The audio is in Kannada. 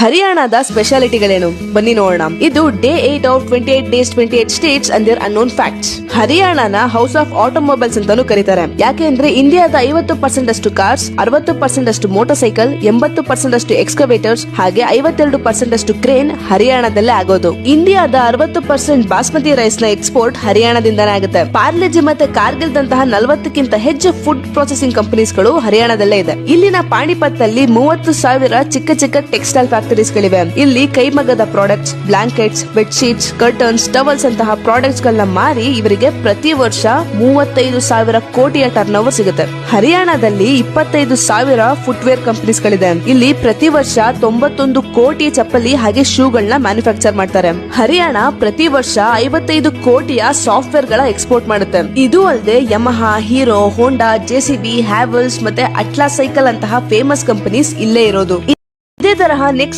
ಹರಿಯಾಣದ ಸ್ಪೆಷಾಲಿಟಿಗಳೇನು ಬನ್ನಿ ನೋಡೋಣ. ಇದು day 8 of 28 days 28 states and their unknown facts. ಹರಿಯಾಣನ ಹೌಸ್ ಆಫ್ ಆಟೋಮೊಬೈಲ್ಸ್ ಅಂತಾನೂ ಕರೀತಾರೆ. ಯಾಕೆಂದ್ರೆ ಇಂಡಿಯಾದ 50% ಅಷ್ಟು ಕಾರ್ಸ್, 60% ಅಷ್ಟು ಮೋಟಾರ್ ಸೈಕಲ್, 80% ಅಷ್ಟು ಎಕ್ಸ್ಕವೇಟರ್ಸ್ ಹಾಗೆ 52% ಅಷ್ಟು ಕ್ರೇನ್ ಹರಿಯಾಣದಲ್ಲೇ ಆಗೋದು. ಇಂಡಿಯಾದ 60% ಬಾಸ್ಮತಿ ರೈಸ್ ನ ಎಕ್ಸ್ಪೋರ್ಟ್ ಹರಿಯಾಣದಿಂದಾನೇ ಆಗುತ್ತೆ. ಪಾರ್ಲೆಜಿ ಮತ್ತೆ ಕಾರ್ಗಿಲ್ ದಂತಹ 40ಕ್ಕಿಂತ ಹೆಚ್ಚು ಫುಡ್ ಪ್ರೊಸೆಸಿಂಗ್ ಕಂಪನೀಸ್ ಗಳು ಹರಿಯಾಣದಲ್ಲೇ ಇದೆ. ಇಲ್ಲಿನ ಪಾಣಿಪತ್ ಅಲ್ಲಿ 30,000 ಚಿಕ್ಕ ಚಿಕ್ಕ ಟೆಕ್ಸ್ಟೈಲ್ ಫ್ಯಾಕ್ಟರೀಸ್ ಗಳಿವೆ. ಇಲ್ಲಿ ಕೈಮಗ್ಗದ products, blankets, bed sheets, curtains, towels ಅಂತಹ ಪ್ರಾಡಕ್ಟ್ಸ್ ಗಳನ್ನ ಮಾರಿ ಇವರಿಗೆ ಪ್ರತಿ ವರ್ಷ 35,000 ಕೋಟಿಯ ಟರ್ನ್ ಓವರ್ ಸಿಗುತ್ತೆ. ಹರಿಯಾಣದಲ್ಲಿ 25,000 ಫುಟ್ವೇರ್ ಕಂಪನೀಸ್ ಗಳಿದೆ. ಇಲ್ಲಿ ಪ್ರತಿ ವರ್ಷ 91 ಕೋಟಿ ಚಪ್ಪಲಿ ಹಾಗೆ ಶೂಗಳನ್ನ ಮ್ಯಾನುಫ್ಯಾಕ್ಚರ್ ಮಾಡ್ತಾರೆ. ಹರಿಯಾಣ ಪ್ರತಿ ವರ್ಷ 55 ಕೋಟಿಯ ಸಾಫ್ಟ್ವೇರ್ ಗಳ ಎಕ್ಸ್ಪೋರ್ಟ್ ಮಾಡುತ್ತೆ. ಇದು ಅಲ್ಲದೆ ಯಮಹಾ, ಹೀರೋ, ಹೋಂಡಾ, ಜೆಸಿಬಿ, ಹ್ಯಾವೆಲ್ಸ್ ಮತ್ತೆ ಅಟ್ಲಾಸ್ ಸೈಕಲ್ ಅಂತಹ ಫೇಮಸ್ ಕಂಪನೀಸ್ ಇಲ್ಲೇ ಇರೋದು. ಇದೇ ತರಹ ನೆಕ್ಸ್ಟ್